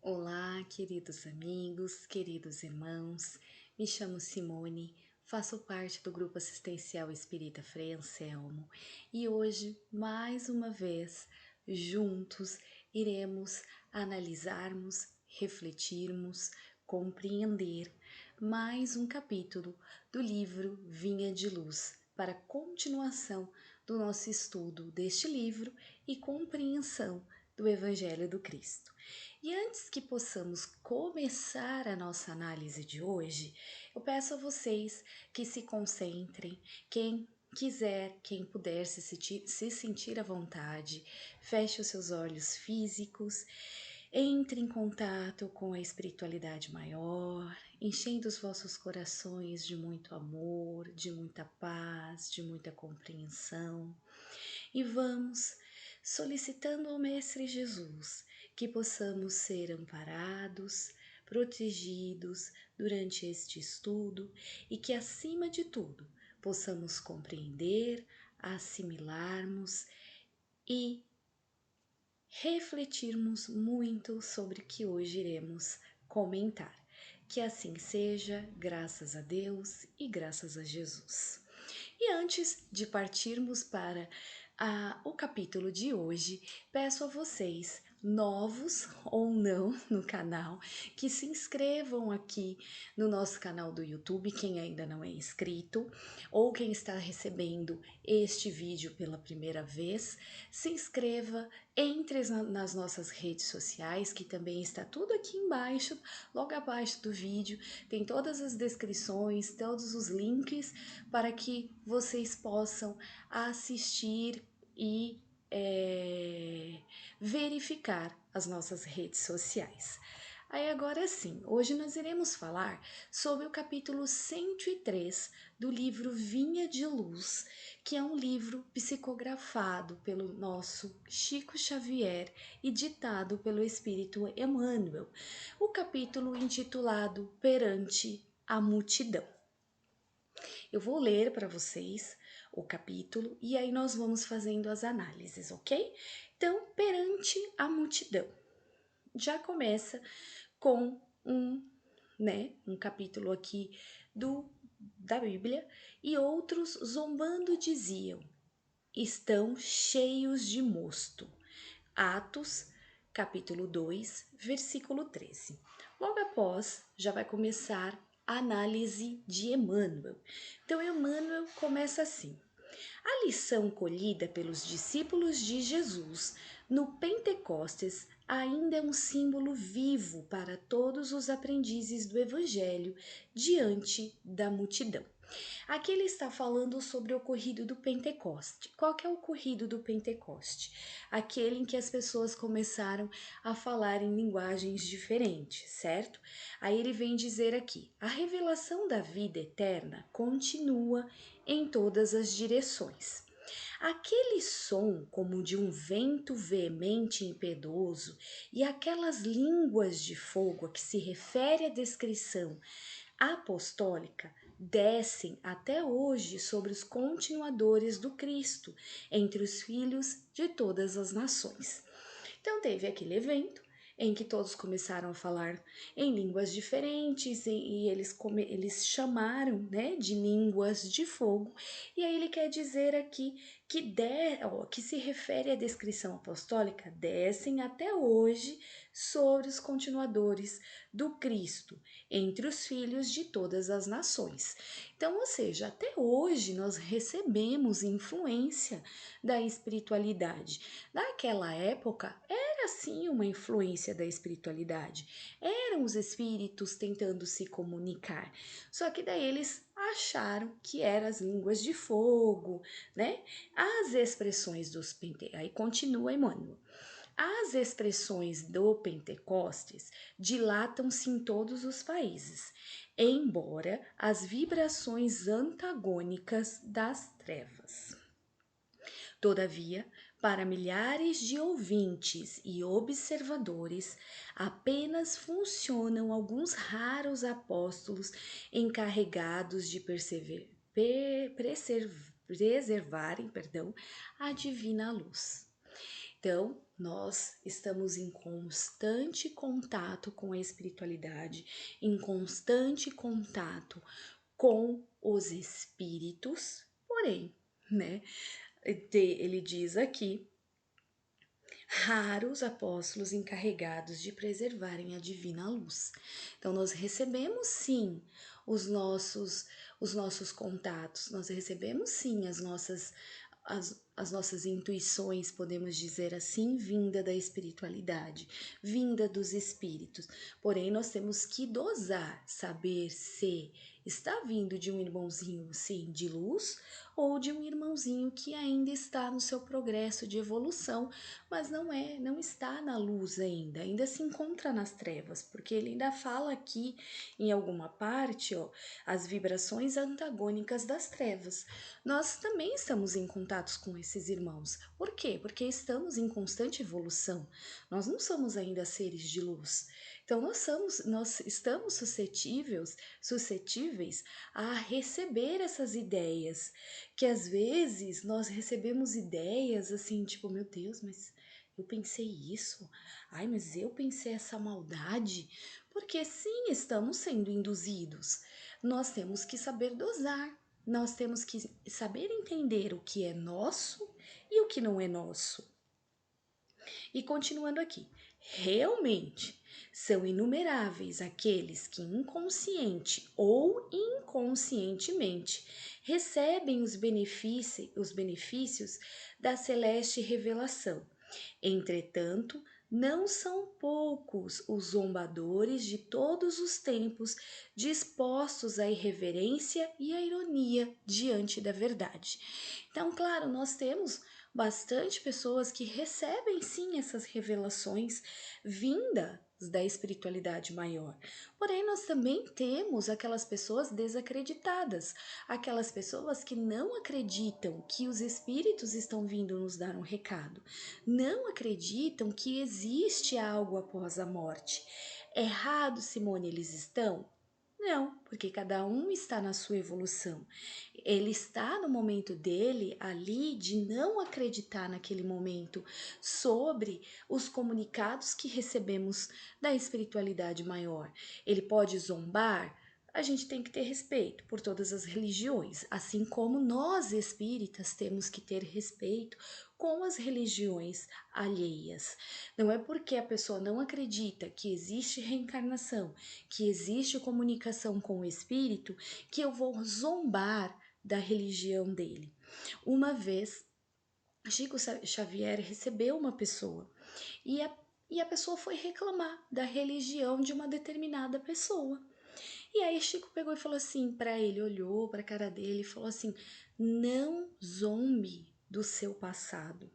Olá, queridos amigos, queridos irmãos. Me chamo Simone, faço parte do Grupo Assistencial Espírita Frei Anselmo e hoje, mais uma vez, juntos, iremos analisarmos, refletirmos, compreender mais um capítulo do livro Vinha de Luz para a continuação do nosso estudo deste livro e compreensão do Evangelho do Cristo. E antes que possamos começar a nossa análise de hoje, eu peço a vocês que se concentrem, quem quiser, quem puder se sentir à vontade, feche os seus olhos físicos, entre em contato com a espiritualidade maior, enchendo os vossos corações de muito amor, de muita paz, de muita compreensão. E vamos solicitando ao Mestre Jesus que possamos ser amparados, protegidos durante este estudo e que, acima de tudo, possamos compreender, assimilarmos e refletirmos muito sobre o que hoje iremos comentar. Que assim seja, graças a Deus e graças a Jesus. E antes de partirmos para o capítulo de hoje, peço a vocês, novos ou não no canal, que se inscrevam aqui no nosso canal do YouTube, quem ainda não é inscrito, ou quem está recebendo este vídeo pela primeira vez, se inscreva, entre nas nossas redes sociais, que também está tudo aqui embaixo, logo abaixo do vídeo, tem todas as descrições, todos os links para que vocês possam assistir e verificar as nossas redes sociais. Aí agora sim, hoje nós iremos falar sobre o capítulo 103 do livro Vinha de Luz, que é um livro psicografado pelo nosso Chico Xavier e ditado pelo Espírito Emmanuel, o capítulo intitulado Perante a Multidão. Eu vou ler para vocês o capítulo e aí nós vamos fazendo as análises, ok? Então, perante a multidão. Já começa com um capítulo aqui da Bíblia, e outros zombando diziam: estão cheios de mosto. Atos, capítulo 2, versículo 13. Logo após, já vai começar a análise de Emmanuel. Então, Emmanuel começa assim: a lição colhida pelos discípulos de Jesus no Pentecostes ainda é um símbolo vivo para todos os aprendizes do Evangelho diante da multidão. Aqui ele está falando sobre o ocorrido do Pentecoste. Qual que é o ocorrido do Pentecoste? Aquele em que as pessoas começaram a falar em linguagens diferentes, certo? Aí ele vem dizer aqui: a revelação da vida eterna continua em todas as direções. Aquele som como de um vento veemente e impetuoso e aquelas línguas de fogo a que se refere a descrição apostólica descem até hoje sobre os continuadores do Cristo, entre os filhos de todas as nações. Então teve aquele evento em que todos começaram a falar em línguas diferentes e eles chamaram, né, de línguas de fogo. E aí ele quer dizer aqui que se refere à descrição apostólica, descem até hoje sobre os continuadores do Cristo, entre os filhos de todas as nações. Então, ou seja, até hoje nós recebemos influência da espiritualidade. Naquela época, era sim uma influência da espiritualidade. Eram os espíritos tentando se comunicar. Só que daí eles acharam que eram as línguas de fogo, né? As expressões dos aí continua Emmanuel. As expressões do Pentecostes dilatam-se em todos os países, embora as vibrações antagônicas das trevas. Todavia, para milhares de ouvintes e observadores, apenas funcionam alguns raros apóstolos encarregados de preservarem a divina luz. Então, Nós estamos em constante contato com a espiritualidade, em constante contato com os espíritos, porém, né? Ele diz aqui: raros apóstolos encarregados de preservarem a divina luz. Então, nós recebemos sim os nossos contatos, nós recebemos sim as nossas intuições, podemos dizer assim, vinda da espiritualidade, vinda dos espíritos. Porém, nós temos que dosar, saber se está vindo de um irmãozinho, sim, de luz, ou de um irmãozinho que ainda está no seu progresso de evolução, mas não está na luz ainda se encontra nas trevas, porque ele ainda fala aqui em alguma parte, ó, as vibrações antagônicas das trevas. Nós também estamos em contatos com esses irmãos. Por quê? Porque estamos em constante evolução. Nós não somos ainda seres de luz. Então nós estamos suscetíveis a receber essas ideias, que às vezes nós recebemos ideias assim, tipo, meu Deus, mas eu pensei isso? Ai, mas eu pensei essa maldade? Porque sim, estamos sendo induzidos. Nós temos que saber dosar. Nós temos que saber entender o que é nosso e o que não é nosso. E continuando aqui, realmente são inumeráveis aqueles que inconsciente ou inconscientemente recebem os benefícios da celeste revelação. Entretanto, não são poucos os zombadores de todos os tempos dispostos à irreverência e à ironia diante da verdade. Então, claro, nós temos bastante pessoas que recebem sim essas revelações vindas da espiritualidade maior. Porém, nós também temos aquelas pessoas desacreditadas, aquelas pessoas que não acreditam que os espíritos estão vindo nos dar um recado, não acreditam que existe algo após a morte. Errado, Simone, eles estão? Não, porque cada um está na sua evolução. Ele está no momento dele ali de não acreditar naquele momento sobre os comunicados que recebemos da espiritualidade maior. Ele pode zombar. A gente tem que ter respeito por todas as religiões, assim como nós espíritas temos que ter respeito com as religiões alheias. Não é porque a pessoa não acredita que existe reencarnação, que existe comunicação com o espírito, que eu vou zombar da religião dele. Uma vez, Chico Xavier recebeu uma pessoa e a pessoa foi reclamar da religião de uma determinada pessoa. E aí Chico pegou e falou assim para ele, olhou para a cara dele e falou assim: não zombe do seu passado.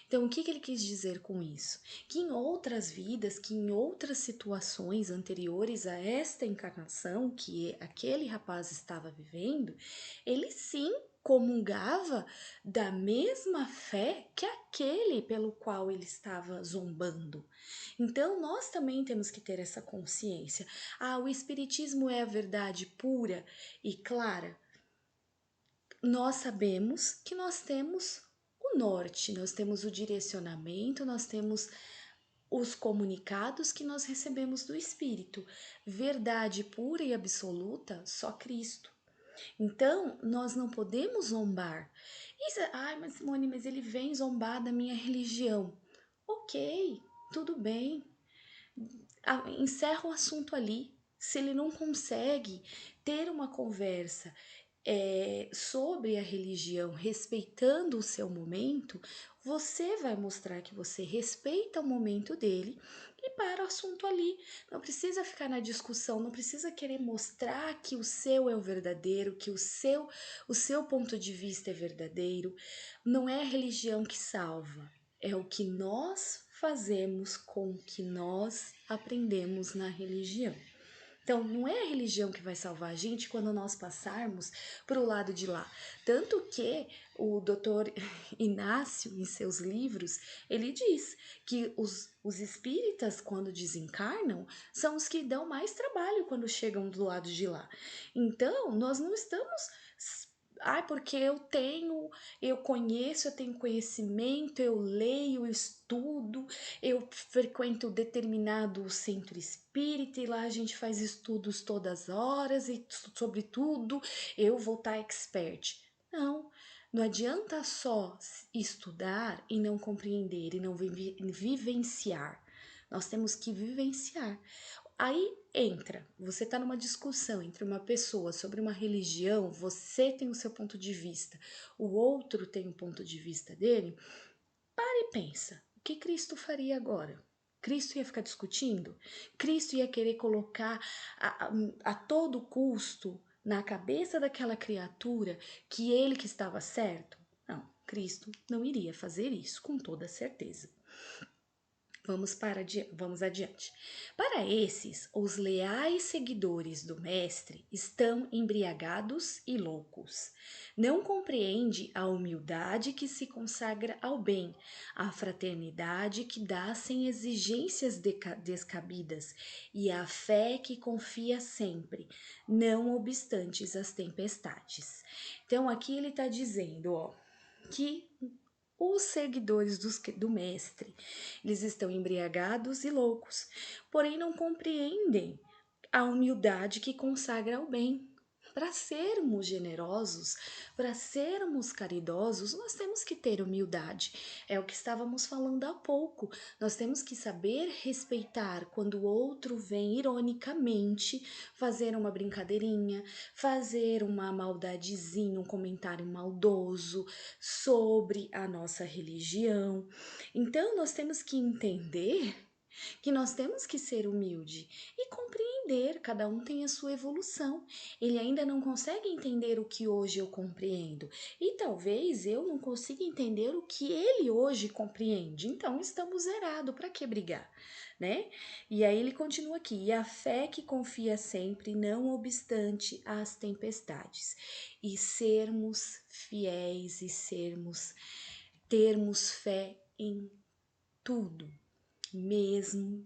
Então, o que ele quis dizer com isso? Que em outras vidas, que em outras situações anteriores a esta encarnação que aquele rapaz estava vivendo, ele sim comungava da mesma fé que aquele pelo qual ele estava zombando. Então, nós também temos que ter essa consciência. Ah, o Espiritismo é a verdade pura e clara. Nós sabemos que nós temos o norte, nós temos o direcionamento, nós temos os comunicados que nós recebemos do Espírito. Verdade pura e absoluta, só Cristo. Então, nós não podemos zombar. Ai, mas Simone, mas ele vem zombar da minha religião. Ok, tudo bem. Encerra o assunto ali. Se ele não consegue ter uma conversa sobre a religião, respeitando o seu momento, você vai mostrar que você respeita o momento dele e para o assunto ali. Não precisa ficar na discussão, não precisa querer mostrar que o seu é o verdadeiro, que o seu ponto de vista é verdadeiro. Não é a religião que salva, é o que nós fazemos com o que nós aprendemos na religião. Então, não é a religião que vai salvar a gente quando nós passarmos para o lado de lá. Tanto que o doutor Inácio, em seus livros, ele diz que os espíritas, quando desencarnam, são os que dão mais trabalho quando chegam do lado de lá. Então, nós não estamos porque eu conheço, eu tenho conhecimento, eu leio, eu estudo, eu frequento determinado centro espírita e lá a gente faz estudos todas as horas e sobre tudo eu vou estar expert. Não, não adianta só estudar e não compreender e não vivenciar. Nós temos que vivenciar. Aí entra, você está numa discussão entre uma pessoa sobre uma religião, você tem o seu ponto de vista, o outro tem o ponto de vista dele. Para e pensa, o que Cristo faria agora? Cristo ia ficar discutindo? Cristo ia querer colocar a todo custo na cabeça daquela criatura que ele que estava certo? Não, Cristo não iria fazer isso, com toda certeza. Vamos adiante. Para esses, os leais seguidores do Mestre estão embriagados e loucos. Não compreende a humildade que se consagra ao bem, a fraternidade que dá sem exigências descabidas e a fé que confia sempre, não obstantes as tempestades. Então aqui ele está dizendo, que os seguidores do mestre, eles estão embriagados e loucos, porém não compreendem a humildade que consagra ao bem. Para sermos generosos, para sermos caridosos, nós temos que ter humildade. É o que estávamos falando há pouco. Nós temos que saber respeitar quando o outro vem ironicamente fazer uma brincadeirinha, fazer uma maldadezinha, um comentário maldoso sobre a nossa religião. Então, nós temos que entender que nós temos que ser humilde e compreender, cada um tem a sua evolução. Ele ainda não consegue entender o que hoje eu compreendo e talvez eu não consiga entender o que ele hoje compreende. Então estamos zerados, para que brigar, né? E aí ele continua aqui: e a fé que confia sempre, não obstante as tempestades, e sermos fiéis e termos fé em tudo, mesmo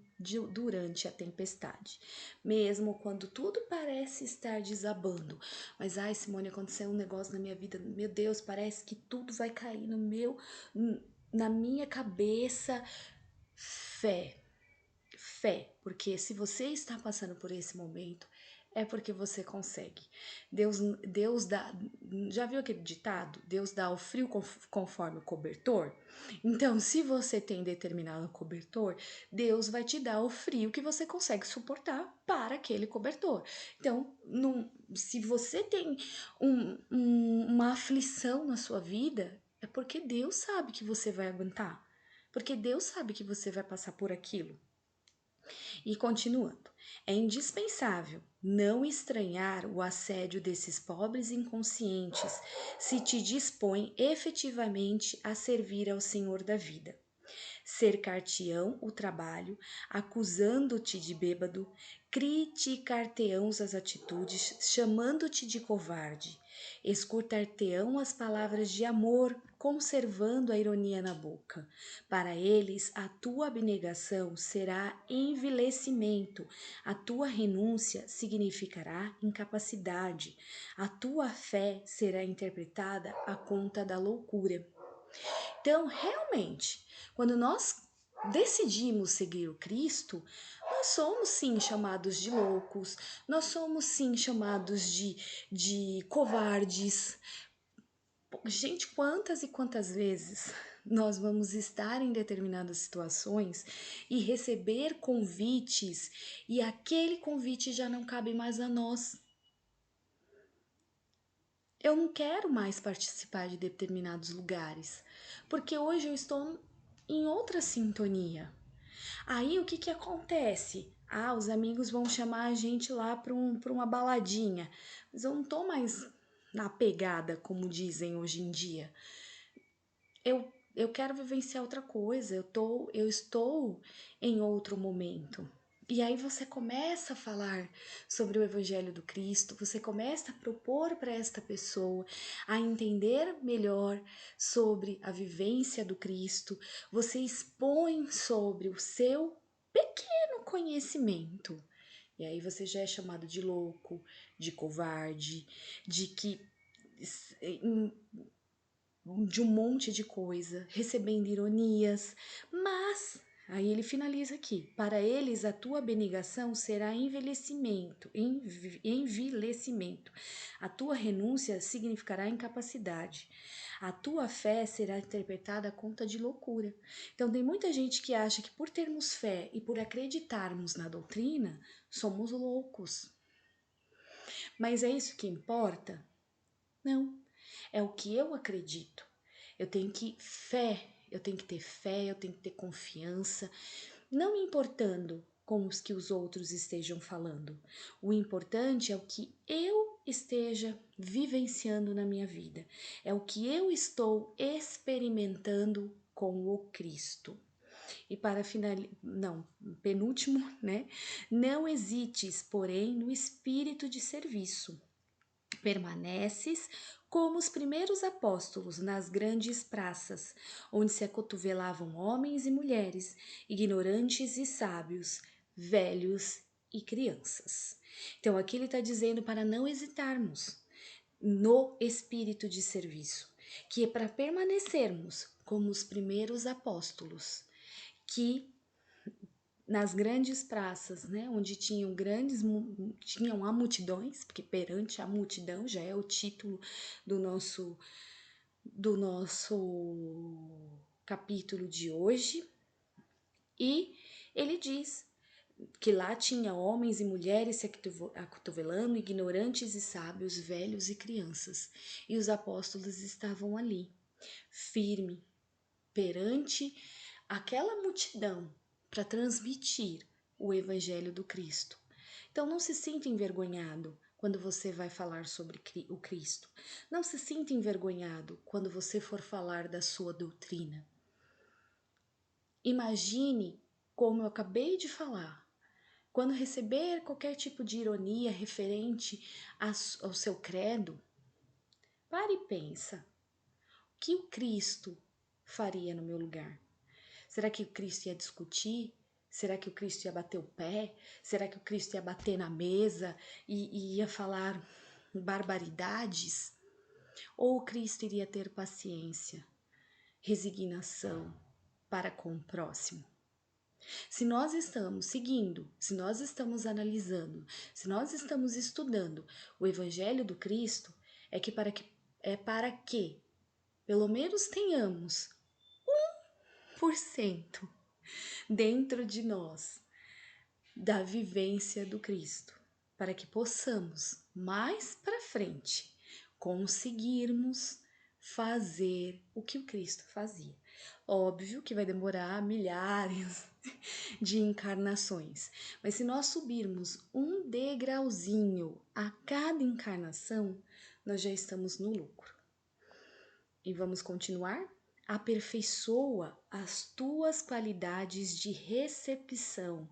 durante a tempestade, mesmo quando tudo parece estar desabando. Mas ai, Simone, aconteceu um negócio na minha vida, meu Deus, parece que tudo vai cair na minha cabeça. Fé, porque se você está passando por esse momento, é porque você consegue. Deus dá. Já viu aquele ditado? Deus dá o frio conforme o cobertor? Então, se você tem determinado cobertor, Deus vai te dar o frio que você consegue suportar para aquele cobertor. Então, se você tem uma aflição na sua vida, é porque Deus sabe que você vai aguentar. Porque Deus sabe que você vai passar por aquilo. E continuando, é indispensável não estranhar o assédio desses pobres inconscientes se te dispõe efetivamente a servir ao Senhor da vida. Cercar-te-ão o trabalho, acusando-te de bêbado, criticar-te-ão as atitudes, chamando-te de covarde, escutar-te-ão as palavras de amor, conservando a ironia na boca. Para eles, a tua abnegação será envilecimento, a tua renúncia significará incapacidade, a tua fé será interpretada à conta da loucura. Então, realmente, quando nós decidimos seguir o Cristo, nós somos sim chamados de loucos, nós somos sim chamados de covardes. Gente, quantas e quantas vezes nós vamos estar em determinadas situações e receber convites e aquele convite já não cabe mais a nós. Eu não quero mais participar de determinados lugares, porque hoje eu estou em outra sintonia. Aí o que que acontece? Ah, os amigos vão chamar a gente lá para uma baladinha, mas eu não tô mais na pegada, como dizem hoje em dia. Eu quero vivenciar outra coisa, eu estou em outro momento. E aí você começa a falar sobre o Evangelho do Cristo, você começa a propor para esta pessoa a entender melhor sobre a vivência do Cristo, você expõe sobre o seu pequeno conhecimento. E aí você já é chamado de louco, de covarde, de que de um monte de coisa, recebendo ironias, mas aí ele finaliza aqui: para eles a tua abnegação será envilecimento, a tua renúncia significará incapacidade, a tua fé será interpretada a conta de loucura. Então tem muita gente que acha que por termos fé e por acreditarmos na doutrina, somos loucos. Mas é isso que importa? Não. É o que eu acredito. Eu tenho que ter fé, eu tenho que ter confiança, não me importando com os que os outros estejam falando. O importante é o que eu esteja vivenciando na minha vida, é o que eu estou experimentando com o Cristo. E para finalizar, não, penúltimo, né? Não hesites, porém, no espírito de serviço. Permaneces como os primeiros apóstolos nas grandes praças, onde se acotovelavam homens e mulheres, ignorantes e sábios, velhos e crianças. Então aqui ele está dizendo para não hesitarmos no espírito de serviço, que é para permanecermos como os primeiros apóstolos, que nas grandes praças, né, onde tinham há multidões, porque perante a multidão já é o título do nosso capítulo de hoje. E ele diz que lá tinha homens e mulheres se acotovelando, ignorantes e sábios, velhos e crianças. E os apóstolos estavam ali, firme, perante aquela multidão, para transmitir o Evangelho do Cristo. Então não se sinta envergonhado quando você vai falar sobre o Cristo. Não se sinta envergonhado quando você for falar da sua doutrina. Imagine, como eu acabei de falar, quando receber qualquer tipo de ironia referente ao seu credo, pare e pensa: o que o Cristo faria no meu lugar? Será que o Cristo ia discutir? Será que o Cristo ia bater o pé? Será que o Cristo ia bater na mesa e ia falar barbaridades? Ou o Cristo iria ter paciência, resignação para com o próximo? Se nós estamos seguindo, se nós estamos analisando, se nós estamos estudando o Evangelho do Cristo, é para que pelo menos tenhamos 1% dentro de nós da vivência do Cristo, para que possamos mais para frente conseguirmos fazer o que o Cristo fazia. Óbvio que vai demorar milhares de encarnações, mas se nós subirmos um degrauzinho a cada encarnação, nós já estamos no lucro. E vamos continuar? Aperfeiçoa as tuas qualidades de recepção,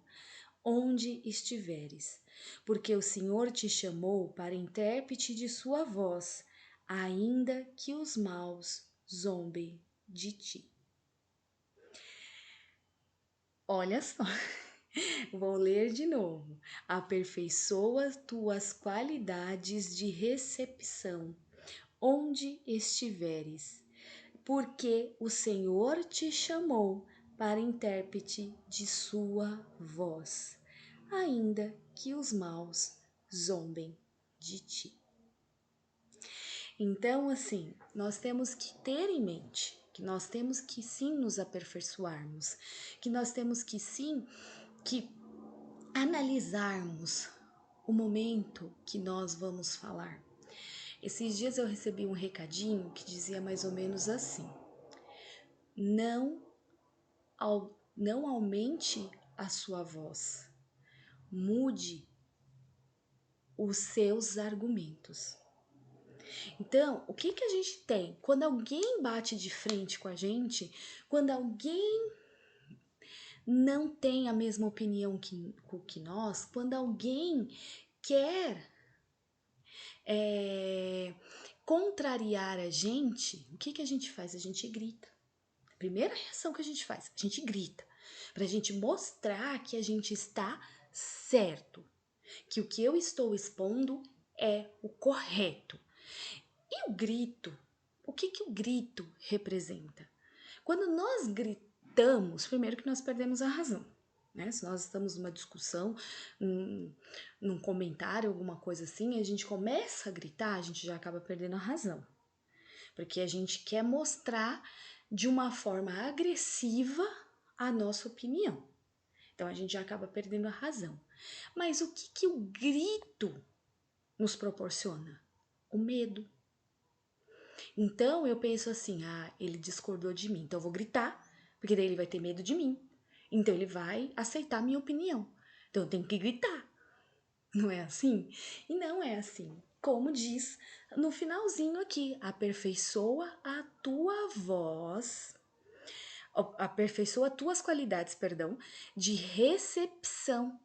onde estiveres, porque o Senhor te chamou para intérprete de sua voz, ainda que os maus zombem de ti. Olha só, vou ler de novo. Aperfeiçoa tuas qualidades de recepção, onde estiveres, porque o Senhor te chamou para intérprete de sua voz, ainda que os maus zombem de ti. Então, assim, nós temos que ter em mente que nós temos que sim nos aperfeiçoarmos, que nós temos que sim que analisarmos o momento que nós vamos falar. Esses dias eu recebi um recadinho que dizia mais ou menos assim: não aumente a sua voz, mude os seus argumentos. Então, o que a gente tem? Quando alguém bate de frente com a gente, quando alguém não tem a mesma opinião que nós, quando alguém quer contrariar a gente, o que a gente faz? A gente grita. A primeira reação que a gente faz, a gente grita, para a gente mostrar que a gente está certo, que o que eu estou expondo é o correto. E o grito? O que que o grito representa? Quando nós gritamos, primeiro que nós perdemos a razão. Né? Se nós estamos numa discussão, num comentário, alguma coisa assim, a gente começa a gritar, a gente já acaba perdendo a razão. Porque a gente quer mostrar de uma forma agressiva a nossa opinião. Então a gente já acaba perdendo a razão. Mas o que que o grito nos proporciona? O medo. Então eu penso assim: ah, ele discordou de mim, então eu vou gritar, porque daí ele vai ter medo de mim. Então ele vai aceitar a minha opinião. Então eu tenho que gritar. Não é assim? E não é assim. Como diz no finalzinho aqui, aperfeiçoa a tua voz, aperfeiçoa tuas qualidades, perdão, de recepção.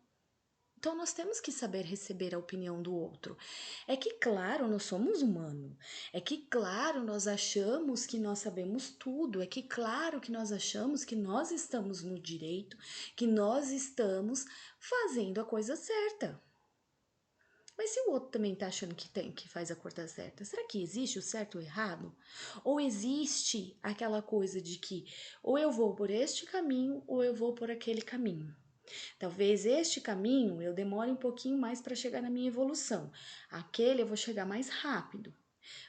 Então nós temos que saber receber a opinião do outro. É que, claro, nós somos humanos. É que, claro, nós achamos que nós sabemos tudo. É que, claro, que nós achamos que nós estamos no direito, que nós estamos fazendo a coisa certa. Mas se o outro também tá achando que faz a coisa certa, será que existe o certo ou o errado? Ou existe aquela coisa de que ou eu vou por este caminho ou eu vou por aquele caminho? Talvez este caminho eu demore um pouquinho mais para chegar na minha evolução. Aquele eu vou chegar mais rápido.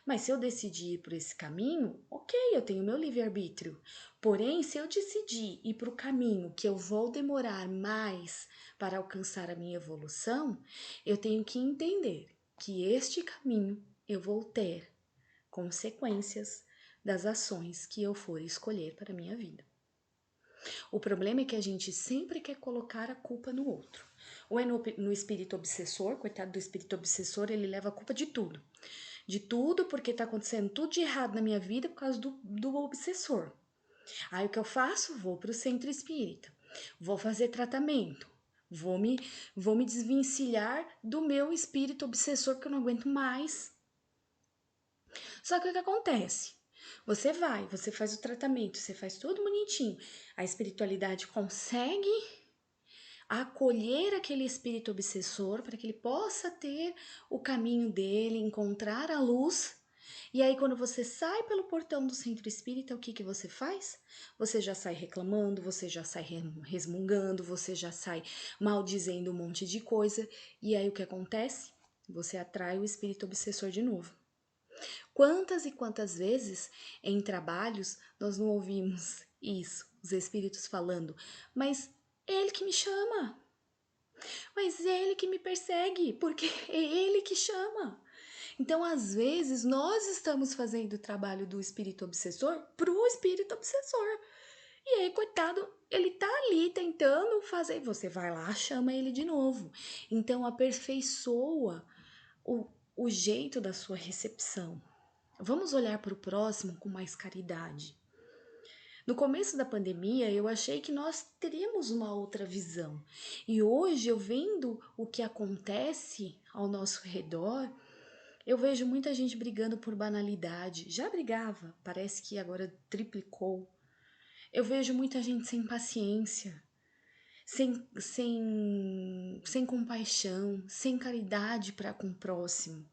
Mas se eu decidir ir por esse caminho, ok, eu tenho meu livre-arbítrio. Porém, se eu decidir ir para o caminho que eu vou demorar mais para alcançar a minha evolução, eu tenho que entender que este caminho eu vou ter consequências das ações que eu for escolher para a minha vida. O problema é que a gente sempre quer colocar a culpa no outro. Ou é no espírito obsessor, coitado do espírito obsessor, ele leva a culpa de tudo. De tudo, porque tá acontecendo tudo de errado na minha vida por causa do obsessor. Aí o que eu faço? Vou pro centro espírita. Vou fazer tratamento. Vou me desvencilhar do meu espírito obsessor, porque eu não aguento mais. Só que o que acontece? Você faz o tratamento, você faz tudo bonitinho. A espiritualidade consegue acolher aquele espírito obsessor para que ele possa ter o caminho dele, encontrar a luz. E aí, quando você sai pelo portão do centro espírita, o que que você faz? Você já sai reclamando, você já sai resmungando, você já sai maldizendo um monte de coisa. E aí, o que acontece? Você atrai o espírito obsessor de novo. Quantas e quantas vezes em trabalhos nós não ouvimos isso, os espíritos falando, mas é ele que me chama, mas é ele que me persegue, porque é ele que chama. Então, às vezes, nós estamos fazendo o trabalho do espírito obsessor pro espírito obsessor. E aí, coitado, ele tá ali tentando fazer. Você vai lá, chama ele de novo. Então, aperfeiçoa o jeito da sua recepção. Vamos olhar para o próximo com mais caridade. No começo da pandemia, eu achei que nós teríamos uma outra visão. E hoje, eu vendo o que acontece ao nosso redor, eu vejo muita gente brigando por banalidade. Já brigava, parece que agora triplicou. Eu vejo muita gente sem paciência, sem compaixão, sem caridade para com o próximo.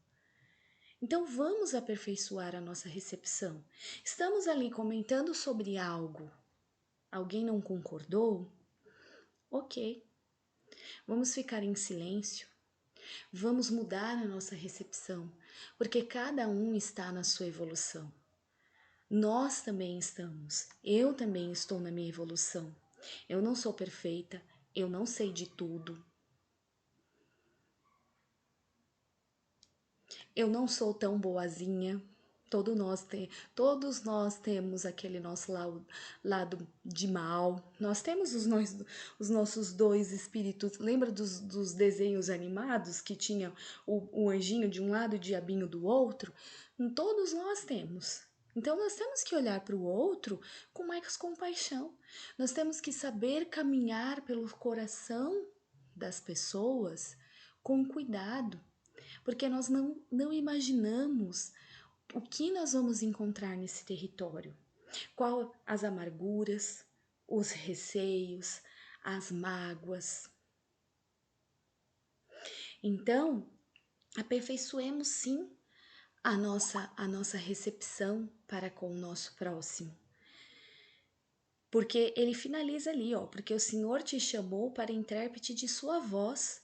Então vamos aperfeiçoar a nossa recepção. Estamos ali comentando sobre algo. Alguém não concordou? Ok. Vamos ficar em silêncio. Vamos mudar a nossa recepção, porque cada um está na sua evolução. Nós também estamos. Eu também estou na minha evolução. Eu não sou perfeita, eu não sei de tudo. Eu não sou tão boazinha. Todos nós temos aquele nosso lado de mal. Nós temos os nossos dois espíritos. Lembra dos desenhos animados que tinha o anjinho de um lado e o diabinho do outro? Todos nós temos. Então nós temos que olhar para o outro com mais compaixão. Nós temos que saber caminhar pelo coração das pessoas com cuidado, porque nós não imaginamos o que nós vamos encontrar nesse território. Qual as amarguras, os receios, as mágoas. Então, aperfeiçoemos sim a nossa recepção para com o nosso próximo. Porque ele finaliza ali, ó, porque o Senhor te chamou para intérprete de sua voz.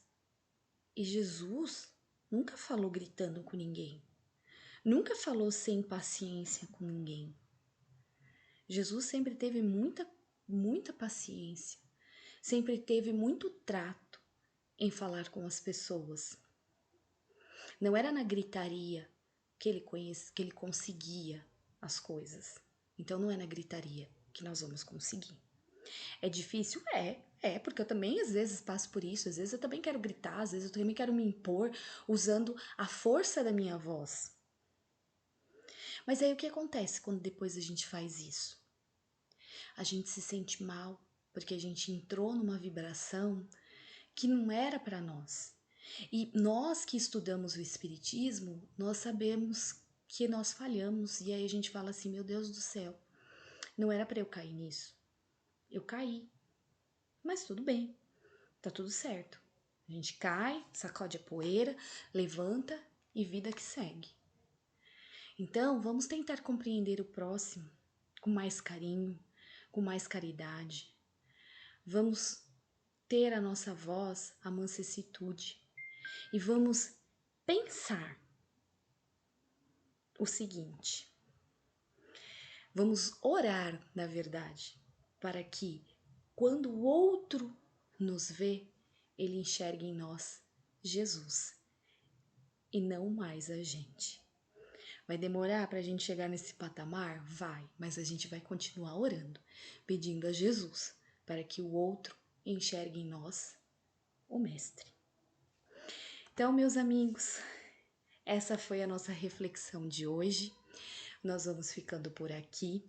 E Jesus nunca falou gritando com ninguém. Nunca falou sem paciência com ninguém. Jesus sempre teve muita paciência. Sempre teve muito trato em falar com as pessoas. Não era na gritaria que ele conseguia as coisas. Então não é na gritaria que nós vamos conseguir. É difícil? Porque eu também às vezes passo por isso, às vezes eu também quero gritar, às vezes eu também quero me impor usando a força da minha voz. Mas aí o que acontece quando depois a gente faz isso? A gente se sente mal, porque a gente entrou numa vibração que não era para nós. E nós que estudamos o Espiritismo, nós sabemos que nós falhamos, e aí a gente fala assim, meu Deus do céu, não era para eu cair nisso. Eu caí, mas tudo bem, tá tudo certo. A gente cai, sacode a poeira, levanta e vida que segue. Então, vamos tentar compreender o próximo com mais carinho, com mais caridade. Vamos ter a nossa voz a mansuetude e vamos pensar o seguinte. Vamos orar, na verdade, para que quando o outro nos vê, ele enxergue em nós Jesus e não mais a gente. Vai demorar para a gente chegar nesse patamar? Vai, mas a gente vai continuar orando, pedindo a Jesus para que o outro enxergue em nós o Mestre. Então, meus amigos, essa foi a nossa reflexão de hoje. Nós vamos ficando por aqui.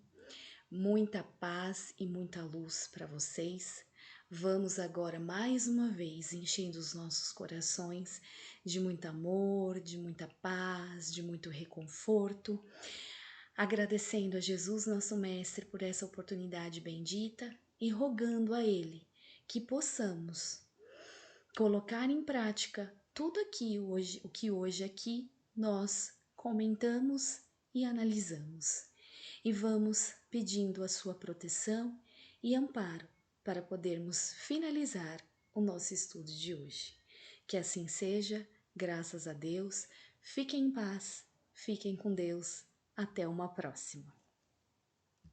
Muita paz e muita luz para vocês. Vamos agora mais uma vez enchendo os nossos corações de muito amor, de muita paz, de muito reconforto. Agradecendo a Jesus, nosso Mestre, por essa oportunidade bendita e rogando a Ele que possamos colocar em prática tudo o que hoje aqui nós comentamos e analisamos. E vamos pedindo a sua proteção e amparo para podermos finalizar o nosso estudo de hoje. Que assim seja, graças a Deus. Fiquem em paz, fiquem com Deus. Até uma próxima.